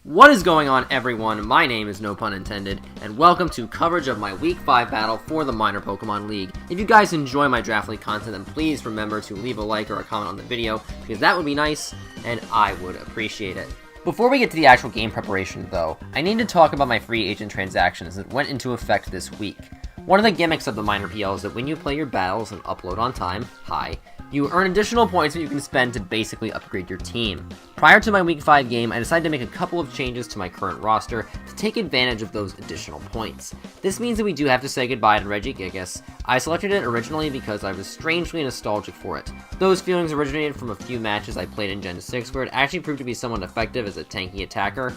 What is going on, everyone? My name is NoPunIntended, and welcome to coverage of my Week 5 battle for the Minor Pokemon League. If you guys enjoy my Draft League content, then please remember to leave a like or a comment on the video, because that would be nice, and I would appreciate it. Before we get to the actual game preparation, though, I need to talk about my free agent transactions that went into effect this week. One of the gimmicks of the Minor PL is that when you play your battles and upload on time, you earn additional points that you can spend to basically upgrade your team. Prior to my Week 5 game, I decided to make a couple of changes to my current roster to take advantage of those additional points. This means that we do have to say goodbye to Regigigas. I selected it originally because I was strangely nostalgic for it. Those feelings originated from a few matches I played in Gen 6 where it actually proved to be somewhat effective as a tanky attacker.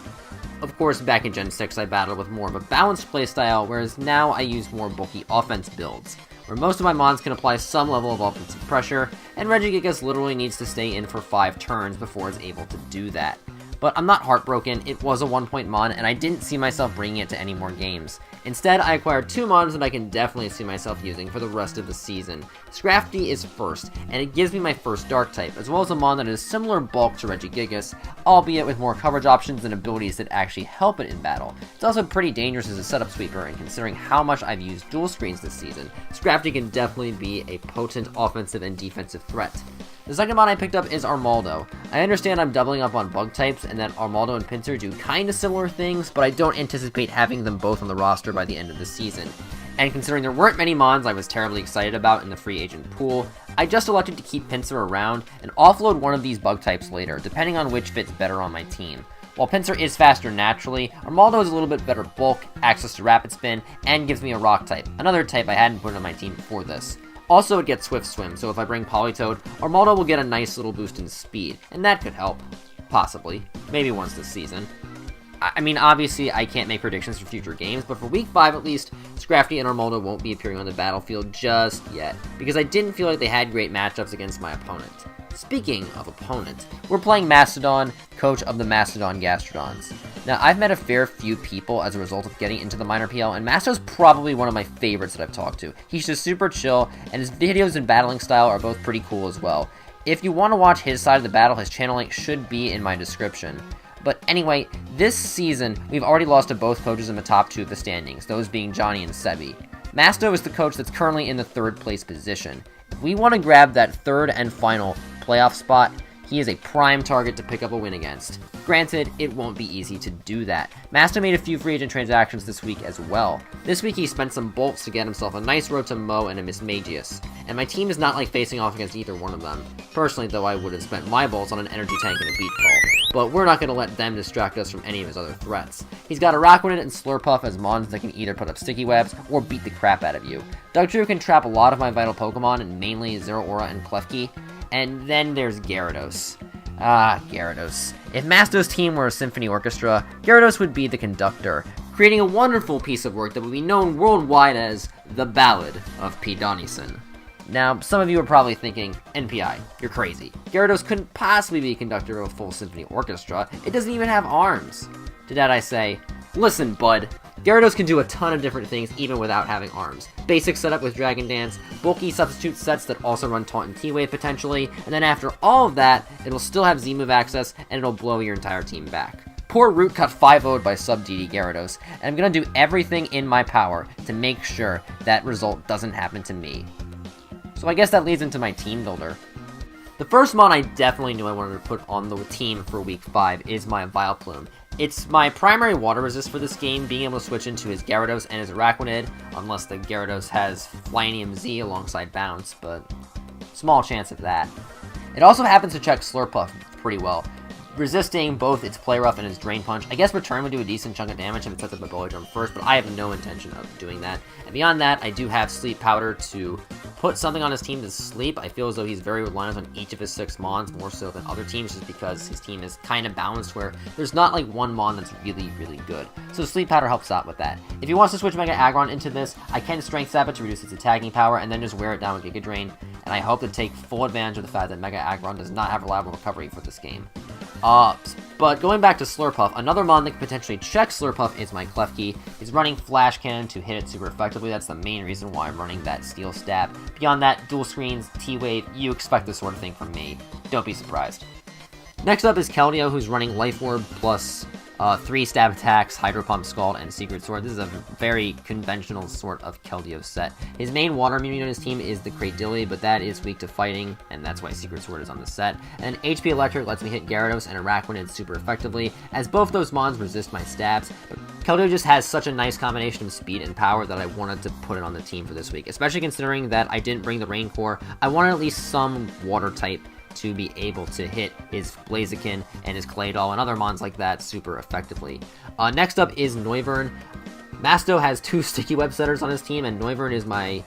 Of course, back in Gen 6 I battled with more of a balanced playstyle, whereas now I use more bulky offense builds, where most of my mons can apply some level of offensive pressure, and Regigigas literally needs to stay in for 5 turns before it's able to do that. But I'm not heartbroken. It was a 1-point mon, and I didn't see myself bringing it to any more games. Instead, I acquired 2 mons that I can definitely see myself using for the rest of the season. Scrafty is first, and it gives me my first Dark type, as well as a mon that is similar bulk to Regigigas, albeit with more coverage options and abilities that actually help it in battle. It's also pretty dangerous as a setup sweeper, and considering how much I've used dual screens this season, Scrafty can definitely be a potent offensive and defensive threat. The second mon I picked up is Armaldo. I understand I'm doubling up on bug types and that Armaldo and Pinsir do kinda similar things, but I don't anticipate having them both on the roster by the end of the season. And considering there weren't many mons I was terribly excited about in the free agent pool, I just elected to keep Pinsir around and offload one of these bug types later, depending on which fits better on my team. While Pinsir is faster naturally, Armaldo is a little bit better bulk, access to Rapid Spin, and gives me a Rock type, another type I hadn't put on my team before this. Also, it gets Swift Swim, so if I bring Politoed, Armaldo will get a nice little boost in speed, and that could help. Possibly. Maybe once this season. I mean, obviously, I can't make predictions for future games, but for Week 5 at least, Scrafty and Armaldo won't be appearing on the battlefield just yet, because I didn't feel like they had great matchups against my opponent. Speaking of opponent, we're playing Mastodon, coach of the Mastodon Gastrodons. Now, I've met a fair few people as a result of getting into the Minor PL, and Masto's probably one of my favorites that I've talked to. He's just super chill, and his videos and battling style are both pretty cool as well. If you want to watch his side of the battle, his channel link should be in my description. But anyway, this season, we've already lost to both coaches in the top 2 of the standings, those being Johnny and Sebby. Masto is the coach that's currently in the 3rd place position. If we want to grab that 3rd and final playoff spot, he is a prime target to pick up a win against. Granted, it won't be easy to do that. Masto made a few free agent transactions this week as well. This week he spent some bolts to get himself a nice Rotom and a Mismagius, and my team is not like facing off against either one of them. Personally, though, I would have spent my bolts on an energy tank and a beat ball, but we're not going to let them distract us from any of his other threats. He's got a Rockrunnit and Slurpuff as mons that can either put up sticky webs or beat the crap out of you. Dugtrio can trap a lot of my vital Pokemon, and mainly Zeraora and Klefki. And then there's Gyarados. Gyarados. If Masto's team were a symphony orchestra, Gyarados would be the conductor, creating a wonderful piece of work that would be known worldwide as the Ballad of P. Donison. Now, some of you are probably thinking, NPI, you're crazy. Gyarados couldn't possibly be a conductor of a full symphony orchestra. It doesn't even have arms. To that I say, listen, bud. Gyarados can do a ton of different things even without having arms. Basic setup with Dragon Dance, bulky substitute sets that also run Taunt and T-Wave potentially, and then after all of that, it'll still have Z-Move access, and it'll blow your entire team back. Poor Rewt got 5-0'd by sub-DD Gyarados, and I'm gonna do everything in my power to make sure that result doesn't happen to me. So I guess that leads into my team builder. The first mon I definitely knew I wanted to put on the team for Week 5 is my Vileplume. It's my primary water resist for this game, being able to switch into his Gyarados and his Araquanid, unless the Gyarados has Flyinium Z alongside Bounce, but small chance of that. It also happens to check Slurpuff pretty well, resisting both its Play Rough and its Drain Punch. I guess Return would do a decent chunk of damage if it sets up a Bullet Drum first, but I have no intention of doing that. And beyond that, I do have Sleep Powder to put something on his team to sleep. I feel as though he's very reliant on each of his 6 mons, more so than other teams, just because his team is kind of balanced where there's not like one mon that's really, really good. So Sleep Powder helps out with that. If he wants to switch Mega Aggron into this, I can Strength Sap it to reduce its attacking power, and then just wear it down with Giga Drain, and I hope to take full advantage of the fact that Mega Aggron does not have reliable recovery for this game. But going back to Slurpuff, another mon that can potentially check Slurpuff is my Klefki. He's running Flash Cannon to hit it super effectively. That's the main reason why I'm running that Steel Stab. Beyond that, dual screens, T-Wave, you expect this sort of thing from me. Don't be surprised. Next up is Keldeo, who's running Life Orb plus 3 stab attacks, Hydro Pump, Scald, and Secret Sword. This is a very conventional sort of Keldeo set. His main water immunity on his team is the Cradilly, but that is weak to fighting, and that's why Secret Sword is on the set. And HP Electric lets me hit Gyarados and Araquanid super effectively, as both those mons resist my stabs. But Keldeo just has such a nice combination of speed and power that I wanted to put it on the team for this week, especially considering that I didn't bring the Rain Core. I wanted at least some water type to be able to hit his Blaziken and his Claydol and other mons like that super effectively. Next up is Noivern. Masto has 2 Sticky Web setters on his team, and Noivern is my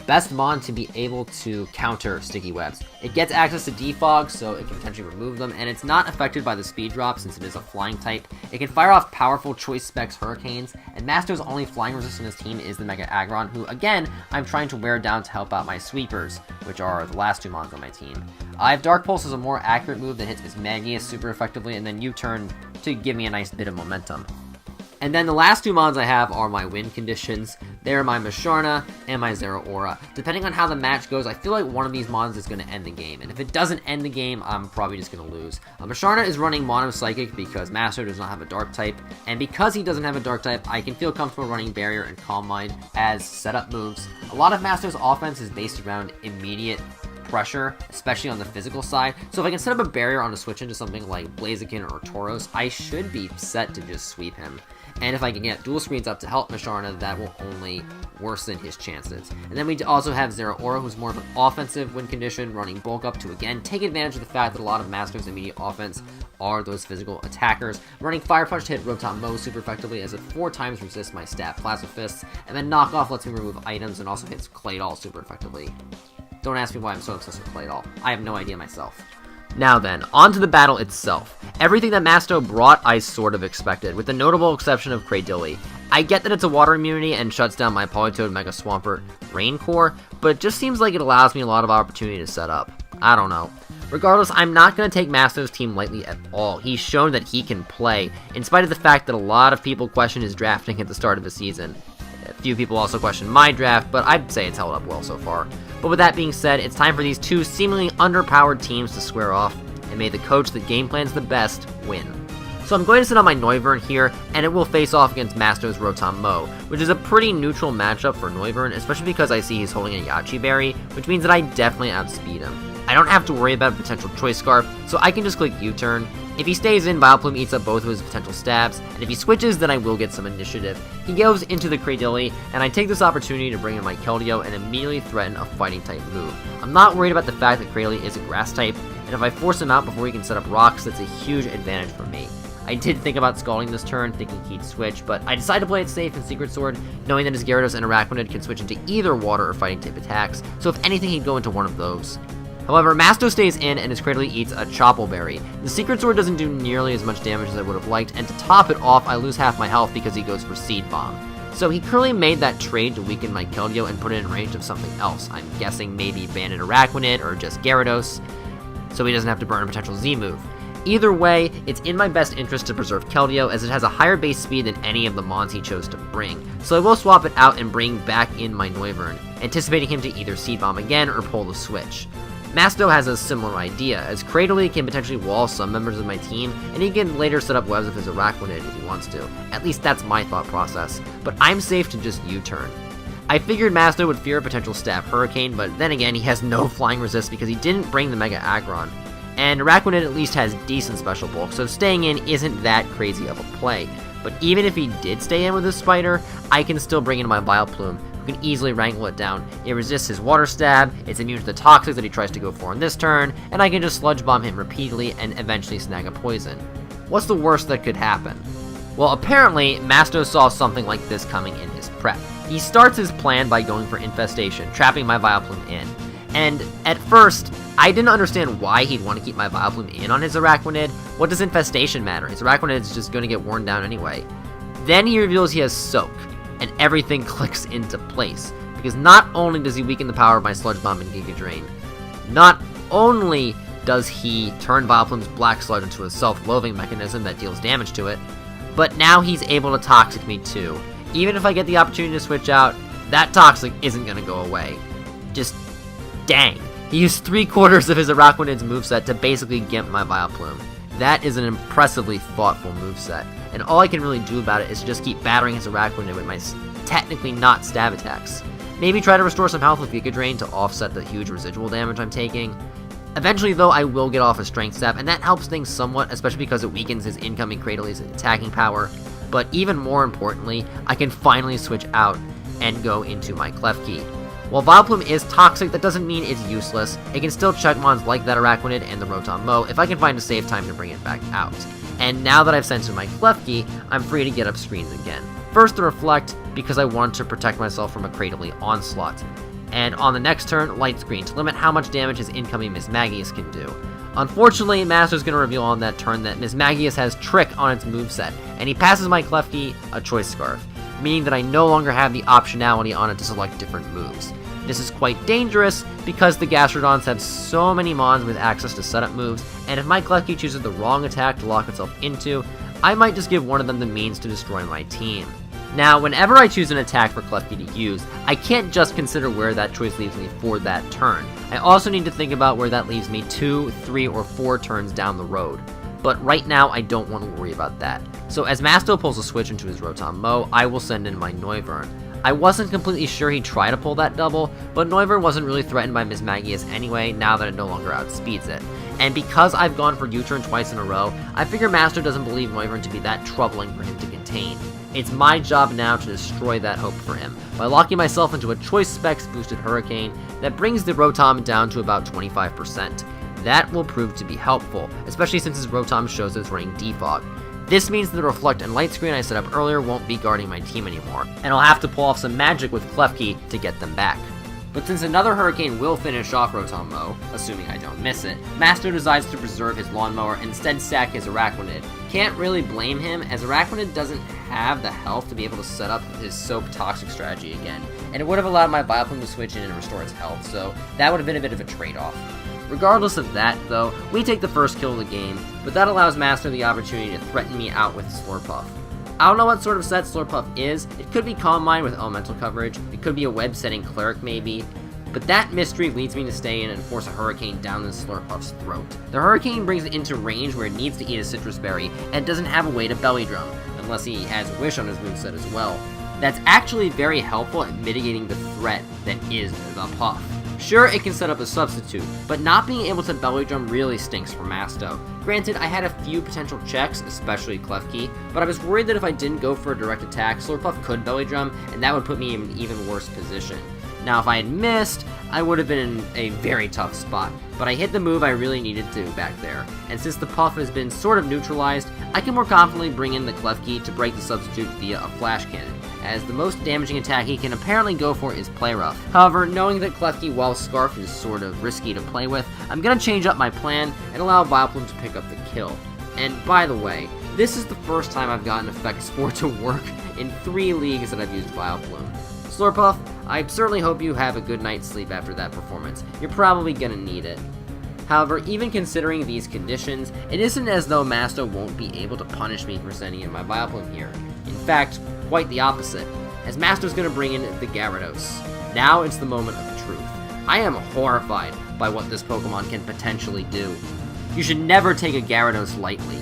best mon to be able to counter Sticky Webs. It gets access to Defog, so it can potentially remove them, and it's not affected by the speed drop since it is a flying type. It can fire off powerful Choice Specs Hurricanes, and Masto's only flying resist on his team is the Mega Aggron, who again, I'm trying to wear down to help out my Sweepers, which are the last 2 mons on my team. I have Dark Pulse as a more accurate move that hits Mismagius super effectively, and then U-turn to give me a nice bit of momentum. And then the last 2 mons I have are my win conditions. They're my Musharna and my Zeraora. Depending on how the match goes, I feel like one of these mons is going to end the game. And if it doesn't end the game, I'm probably just going to lose. Musharna is running Mono Psychic because Masto does not have a Dark type. And because he doesn't have a Dark type, I can feel comfortable running Barrier and Calm Mind as setup moves. A lot of Masto's offense is based around immediate pressure, especially on the physical side. So if I can set up a barrier on a switch into something like Blaziken or Tauros, I should be set to just sweep him. And if I can get dual screens up to help Musharna, that will only worsen his chances. And then we also have Zeraora, who's more of an offensive win condition, running Bulk Up to, again, take advantage of the fact that a lot of Masto's immediate offense are those physical attackers. Running Fire Punch to hit Rotom super effectively, as it 4 times resists my stat Plasma Fists, and then Knock Off lets me remove items and also hits Claydol super effectively. Don't ask me why I'm so obsessed with Claydol. I have no idea myself. Now then, on to the battle itself. Everything that Masto brought, I sort of expected, with the notable exception of Cradilly. I get that it's a water immunity and shuts down my Politoed, Mega Swampert, Rain Core, but it just seems like it allows me a lot of opportunity to set up. I don't know. Regardless, I'm not going to take Masto's team lightly at all. He's shown that he can play, in spite of the fact that a lot of people question his drafting at the start of the season. A few people also question my draft, but I'd say it's held up well so far. But with that being said, it's time for these 2 seemingly underpowered teams to square off, and may the coach that game plans the best win. So I'm going to set up my Noivern here, and it will face off against Masto's Rotom, which is a pretty neutral matchup for Noivern, especially because I see he's holding a Yachi Berry, which means that I definitely outspeed him. I don't have to worry about a potential Choice Scarf, so I can just click U-turn. If he stays in, Vileplume eats up both of his potential stabs, and if he switches, then I will get some initiative. He goes into the Cradilly, and I take this opportunity to bring in my Keldeo and immediately threaten a fighting type move. I'm not worried about the fact that Cradilly is a grass type, and if I force him out before he can set up rocks, that's a huge advantage for me. I did think about Scalding this turn, thinking he'd switch, but I decided to play it safe in Secret Sword, knowing that his Gyarados and Araquanid can switch into either water or fighting type attacks, so if anything he'd go into one of those. However, Masto stays in and his Cradilly eats a Chople Berry. The Secret Sword doesn't do nearly as much damage as I would have liked, and to top it off, I lose half my health because he goes for Seed Bomb. So he clearly made that trade to weaken my Keldeo and put it in range of something else. I'm guessing maybe Banded Araquanid or just Gyarados, so he doesn't have to burn a potential Z move. Either way, it's in my best interest to preserve Keldeo, as it has a higher base speed than any of the mons he chose to bring, so I will swap it out and bring back in my Noivern, anticipating him to either Seed Bomb again or pull the switch. Masto has a similar idea, as Cradilly can potentially wall some members of my team, and he can later set up webs of his Araquanid if he wants to. At least that's my thought process, but I'm safe to just U-turn. I figured Masto would fear a potential Stab Hurricane, but then again, he has no flying resist because he didn't bring the Mega Aggron. And Araquanid at least has decent special bulk, so staying in isn't that crazy of a play. But even if he did stay in with his Spider, I can still bring in my Vileplume, who can easily wrangle it down. It resists his Water Stab, it's immune to the Toxics that he tries to go for in this turn, and I can just Sludge Bomb him repeatedly and eventually snag a Poison. What's the worst that could happen? Well, apparently, Masto saw something like this coming in his prep. He starts his plan by going for Infestation, trapping my Vileplume in. And at first, I didn't understand why he'd want to keep my Vileplume in on his Araquanid. What does Infestation matter? His Araquanid is just going to get worn down anyway. Then he reveals he has Soak, and everything clicks into place. Because not only does he weaken the power of my Sludge Bomb and Giga Drain, not only does he turn Vileplume's Black Sludge into a self-loathing mechanism that deals damage to it, but now he's able to Toxic me too. Even if I get the opportunity to switch out, that Toxic isn't going to go away. Just dang. He used 3/4 of his Araquanid's moveset to basically gimp my Vileplume. That is an impressively thoughtful moveset. and all I can really do about it is just keep battering his Araquanid with my technically not stab attacks. Maybe try to restore some health with Giga Drain to offset the huge residual damage I'm taking. Eventually, though, I will get off a Strength Sap, and that helps things somewhat, especially because it weakens his incoming Cradle's attacking power. But even more importantly, I can finally switch out and go into my Klefki. While Vileplume is toxic, that doesn't mean it's useless. It can still check mons like that Araquanid and the Rotom Mow if I can find a safe time to bring it back out. And now that I've sent in my Klefki, I'm free to get up screens again. First the Reflect, because I want to protect myself from a Cradily onslaught. And on the next turn, Light Screen, to limit how much damage his incoming Mismagius can do. Unfortunately, Master's going to reveal on that turn that Mismagius has Trick on its moveset, and he passes my Klefki a Choice Scarf, meaning that I no longer have the optionality on it to select different moves. This is quite dangerous because the Gastrodons have so many mons with access to setup moves, and if my Klefki chooses the wrong attack to lock itself into, I might just give one of them the means to destroy my team. Now, whenever I choose an attack for Klefki to use, I can't just consider where that choice leaves me for that turn. I also need to think about where that leaves me 2, 3, or 4 turns down the road. But right now, I don't want to worry about that. So as Masto pulls a switch into his Rotom Mow, I will send in my Noivern. I wasn't completely sure he'd try to pull that double, but Noivern wasn't really threatened by Mismagius anyway, now that it no longer outspeeds it. And because I've gone for U-turn twice in a row, I figure Master doesn't believe Noivern to be that troubling for him to contain. It's my job now to destroy that hope for him, by locking myself into a Choice Specs boosted Hurricane that brings the Rotom down to about 25%. That will prove to be helpful, especially since his Rotom shows it's running Defog. This means that the Reflect and Light Screen I set up earlier won't be guarding my team anymore, and I'll have to pull off some magic with Klefki to get them back. But since another Hurricane will finish off Rotom Mow, assuming I don't miss it, Masto decides to preserve his Lawnmower and instead stack his Araquanid. Can't really blame him, as Araquanid doesn't have the health to be able to set up his Soap Toxic strategy again, and it would have allowed my Vileplume to switch in and restore its health, so that would have been a bit of a trade-off. Regardless of that, though, we take the first kill of the game, but that allows Master the opportunity to threaten me out with Slurpuff. I don't know what sort of set Slurpuff is. It could be Calm Mind with elemental coverage, it could be a web-setting Cleric maybe, but that mystery leads me to stay in and force a Hurricane down the Slurpuff's throat. The Hurricane brings it into range where it needs to eat a Citrus Berry, and doesn't have a way to Belly Drum, unless he has Wish on his moveset as well. That's actually very helpful at mitigating the threat that is the Puff. Sure, it can set up a substitute, but not being able to Belly Drum really stinks for Masto. Granted, I had a few potential checks, especially Klefki, but I was worried that if I didn't go for a direct attack, Slurpuff could Belly Drum, and that would put me in an even worse position. Now, if I had missed, I would have been in a very tough spot, but I hit the move I really needed to back there, and since the Puff has been sort of neutralized, I can more confidently bring in the Klefki to break the substitute via a Flash Cannon, as the most damaging attack he can apparently go for is Play Rough. However, knowing that Klefki while Scarfed is sort of risky to play with, I'm gonna change up my plan and allow Vileplume to pick up the kill. And by the way, this is the first time I've gotten Effect Spore to work in 3 leagues that I've used Vileplume. Slurpuff, I certainly hope you have a good night's sleep after that performance. You're probably gonna need it. However, even considering these conditions, it isn't as though Masto won't be able to punish me for sending in my Vileplume here. In fact, quite the opposite, as Masto's gonna bring in the Gyarados. Now it's the moment of truth. I am horrified by what this Pokemon can potentially do. You should never take a Gyarados lightly.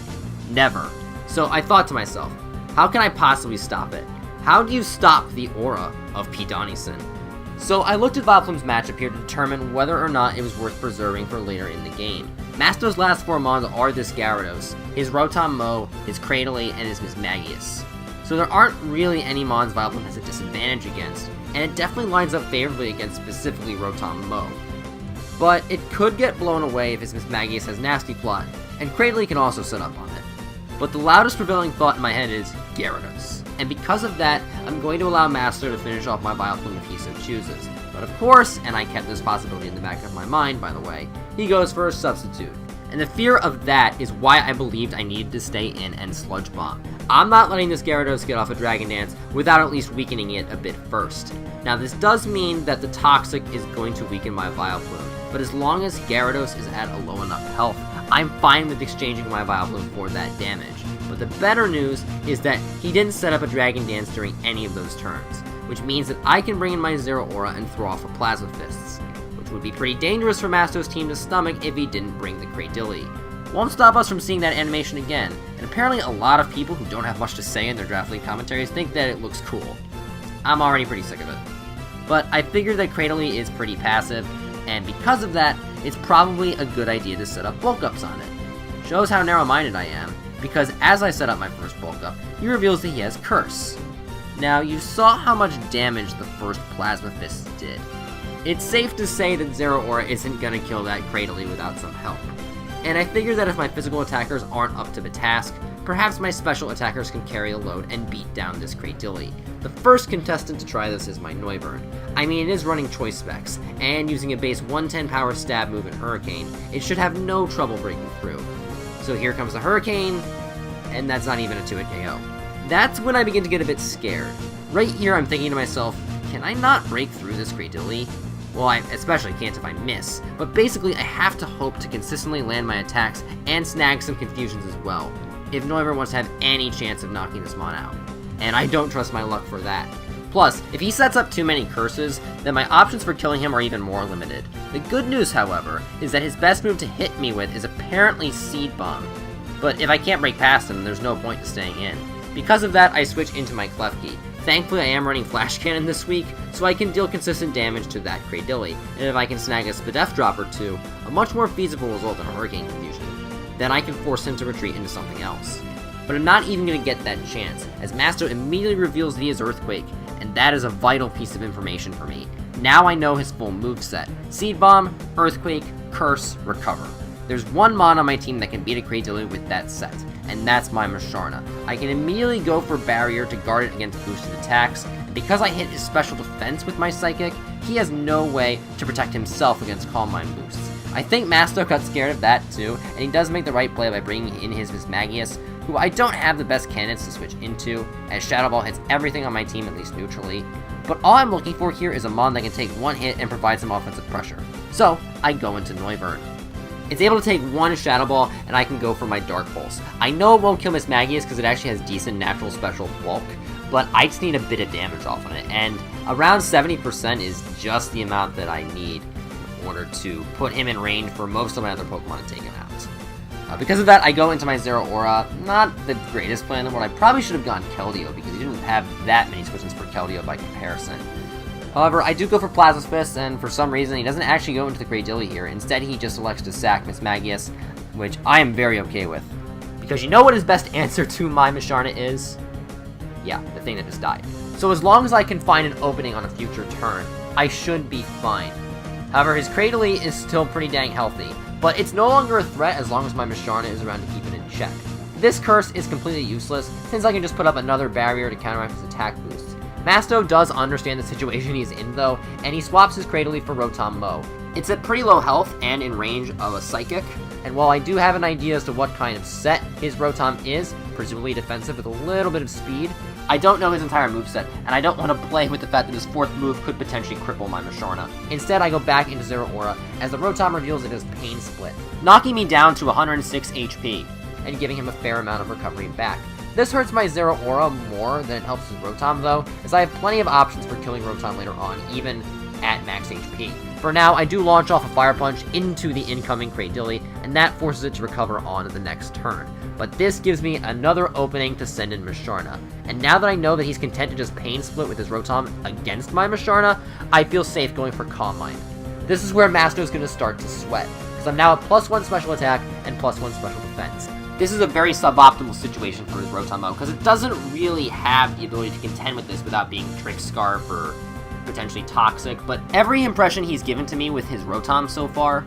Never. So I thought to myself, how can I possibly stop it? How do you stop the aura of Pidonison? So I looked at Vileplume's matchup here to determine whether or not it was worth preserving for later in the game. Masto's last 4 mons are this Gyarados, his Rotom Mow, his Cradily, and his Mismagius. So there aren't really any mons Vileplume has a disadvantage against, and it definitely lines up favorably against specifically Rotom Mow. But it could get blown away if his Mismagius has Nasty Plot, and Cradily can also set up on it. But the loudest prevailing thought in my head is Gyarados. And because of that, I'm going to allow Master to finish off my Vileplume if he so chooses. But of course, and I kept this possibility in the back of my mind by the way, he goes for a substitute. And the fear of that is why I believed I needed to stay in and Sludge Bomb. I'm not letting this Gyarados get off a Dragon Dance without at least weakening it a bit first. Now this does mean that the Toxic is going to weaken my Vileplume, but as long as Gyarados is at a low enough health, I'm fine with exchanging my Vileplume for that damage. But the better news is that he didn't set up a Dragon Dance during any of those turns, which means that I can bring in my Zero Aura and throw off a Plasma Fists, which would be pretty dangerous for Masto's team to stomach if he didn't bring the Cradily. won't stop us from seeing that animation again, and apparently a lot of people who don't have much to say in their Draft League commentaries think that it looks cool. I'm already pretty sick of it. But I figured that Cradily is pretty passive, and because of that, it's probably a good idea to set up bulk ups on it. Shows how narrow-minded I am, because as I set up my first bulk up, he reveals that he has Curse. Now, you saw how much damage the first Plasma Fist did. It's safe to say that Zero Aura isn't gonna kill that Cradily without some help. And I figure that if my physical attackers aren't up to the task, perhaps my special attackers can carry the load and beat down this Cradily. The first contestant to try this is my Noivern. I mean, it is running choice specs, and using a base 110 power stab move in Hurricane, it should have no trouble breaking through. So here comes the Hurricane, and that's not even a 2-hit KO. That's when I begin to get a bit scared. Right here I'm thinking to myself, can I not break through this Cradily? Well, I especially can't if I miss, but basically I have to hope to consistently land my attacks and snag some confusions as well, if Noivern wants to have any chance of knocking this mon out. And I don't trust my luck for that. Plus, if he sets up too many curses, then my options for killing him are even more limited. The good news, however, is that his best move to hit me with is apparently Seed Bomb, but if I can't break past him, there's no point in staying in. Because of that, I switch into my Klefki. Thankfully, I am running Flash Cannon this week, so I can deal consistent damage to that Cradily, and if I can snag a Spadef drop or two, a much more feasible result than a Hurricane Confusion, then I can force him to retreat into something else. But I'm not even going to get that chance, as Masto immediately reveals that he has Earthquake, and that is a vital piece of information for me. Now I know his full moveset: Seed Bomb, Earthquake, Curse, Recover. There's one mon on my team that can beat a Cradily with that set, and that's my Musharna. I can immediately go for Barrier to guard it against boosted attacks, and because I hit his special defense with my Psychic, he has no way to protect himself against Calm Mind boosts. I think Masto got scared of that too, and he does make the right play by bringing in his Mismagius, who I don't have the best candidates to switch into, as Shadow Ball hits everything on my team at least neutrally. But all I'm looking for here is a mon that can take one hit and provide some offensive pressure. So, I go into Noivern. It's able to take one Shadow Ball, and I can go for my Dark Pulse. I know it won't kill Mismagius because it actually has decent natural special bulk, but I just need a bit of damage off on it, and around 70% is just the amount that I need in order to put him in range for most of my other Pokemon to take him out. Because of that, I go into my Zero Aura. Not the greatest plan in the world. I probably should have gone Keldeo, because he didn't have that many switches for Keldeo by comparison. However, I do go for Plasma Fist, and for some reason, he doesn't actually go into the Cradily here. Instead, he just elects to sack Mismagius, which I am very okay with. Because you know what his best answer to my Musharna is? Yeah, the thing that just died. So as long as I can find an opening on a future turn, I should be fine. However, his Cradily is still pretty dang healthy, but it's no longer a threat as long as my Musharna is around to keep it in check. This Curse is completely useless, since I can just put up another barrier to counteract his attack boosts. Masto does understand the situation he's in though, and he swaps his Cradily for Rotom Mow. It's at pretty low health and in range of a Psychic, and while I do have an idea as to what kind of set his Rotom is, presumably defensive with a little bit of speed, I don't know his entire moveset, and I don't want to play with the fact that his fourth move could potentially cripple my Musharna. Instead, I go back into Zero Aura, as the Rotom reveals it as Pain Split, knocking me down to 106 HP, and giving him a fair amount of recovery back. This hurts my Zero Aura more than it helps his Rotom though, as I have plenty of options for killing Rotom later on, even at max HP. For now, I do launch off a Fire Punch into the incoming Cradily, and that forces it to recover on the next turn. But this gives me another opening to send in Musharna, and now that I know that he's content to just Pain Split with his Rotom against my Musharna, I feel safe going for Calm Mind. This is where Masto's going to start to sweat, because I'm now at +1 special attack and +1 special defense. This is a very suboptimal situation for his Rotom, because it doesn't really have the ability to contend with this without being Trick Scarf or potentially Toxic, but every impression he's given to me with his Rotom so far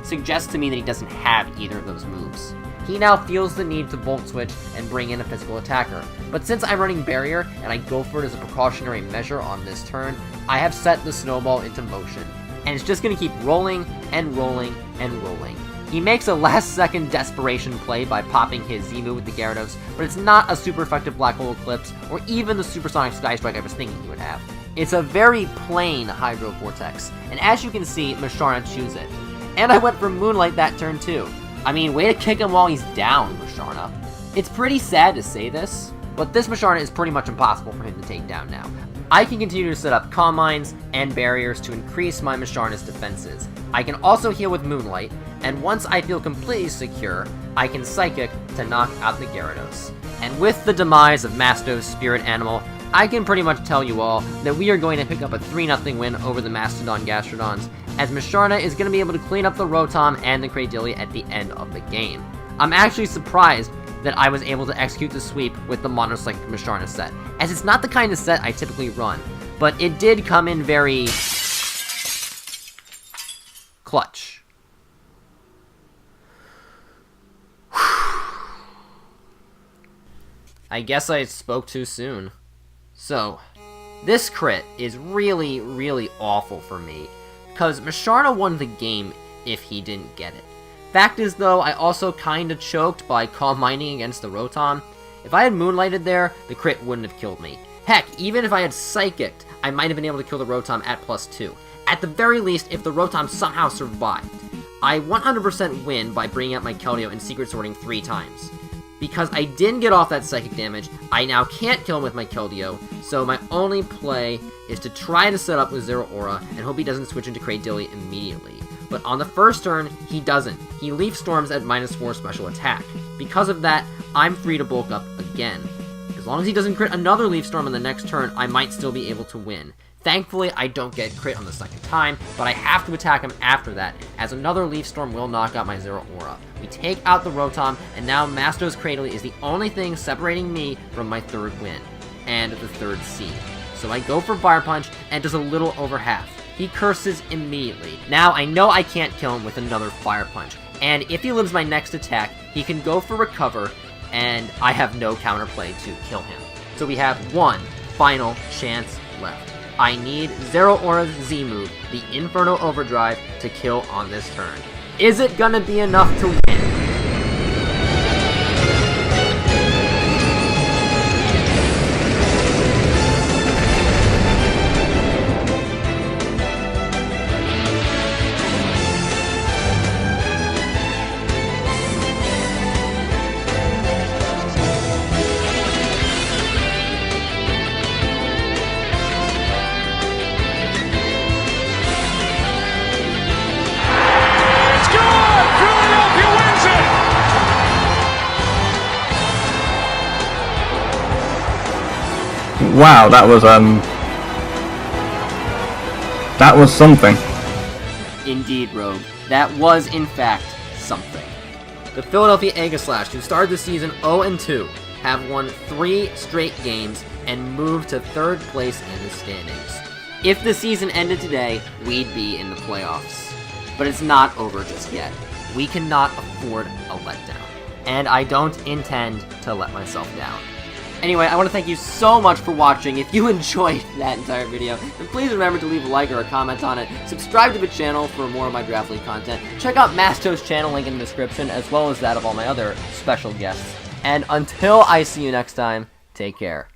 suggests to me that he doesn't have either of those moves. He now feels the need to Volt Switch and bring in a physical attacker, but since I'm running Barrier and I go for it as a precautionary measure on this turn, I have set the Snowball into motion, and it's just going to keep rolling and rolling and rolling. He makes a last-second desperation play by popping his Z-move with the Gyarados, but it's not a super effective Black Hole Eclipse, or even the Supersonic Sky Strike I was thinking he would have. It's a very plain Hydro Vortex, and as you can see, Musharna chews it. And I went for Moonlight that turn too. I mean, way to kick him while he's down, Musharna. It's pretty sad to say this, but this Musharna is pretty much impossible for him to take down now. I can continue to set up Calm Minds and barriers to increase my Musharna's defenses. I can also heal with Moonlight, and once I feel completely secure, I can Psychic to knock out the Gyarados. And with the demise of Masto's spirit animal, I can pretty much tell you all that we are going to pick up a 3-0 win over the Mastodon Gastrodons, as Musharna is going to be able to clean up the Rotom and the Cradily at the end of the game. I'm actually surprised that I was able to execute the sweep with the Mono Psychic Musharna set, as it's not the kind of set I typically run, but it did come in very clutch. I guess I spoke too soon. So, this crit is really, really awful for me, because Musharna won the game if he didn't get it. Fact is though, I also kinda choked by Calm Minding against the Rotom. If I had Moonlighted there, the crit wouldn't have killed me. Heck, even if I had Psychicked, I might have been able to kill the Rotom at +2. At the very least, if the Rotom somehow survived. I 100% win by bringing up my Keldeo and Secret Sorting 3 times. Because I didn't get off that Psychic damage, I now can't kill him with my Keldeo, so my only play is to try to set up with Zero Aura and hope he doesn't switch into Cradily immediately. But on the first turn, he doesn't. He Leaf Storms at -4 special attack. Because of that, I'm free to bulk up again. As long as he doesn't crit another Leaf Storm on the next turn, I might still be able to win. Thankfully, I don't get crit on the second time, but I have to attack him after that, as another Leaf Storm will knock out my Zero Aura. We take out the Rotom, and now Masto's Cradily is the only thing separating me from my third win, and the third seed. So I go for Fire Punch, and does a little over half. He curses immediately. Now I know I can't kill him with another Fire Punch, and if he lives my next attack, he can go for Recover, and I have no counterplay to kill him. So we have one final chance left. I need Zero Aura's Z-move, the Inferno Overdrive, to kill on this turn. Is it gonna be enough to win? Wow, that was something. Indeed, Rogue. That was, in fact, something. The Philadephia Aegislash, who started the season 0-2, have won 3 straight games and moved to 3rd place in the standings. If the season ended today, we'd be in the playoffs. But it's not over just yet. We cannot afford a letdown. And I don't intend to let myself down. Anyway, I want to thank you so much for watching. If you enjoyed that entire video, then please remember to leave a like or a comment on it. Subscribe to the channel for more of my Draft League content. Check out Masto's channel, link in the description, as well as that of all my other special guests. And until I see you next time, take care.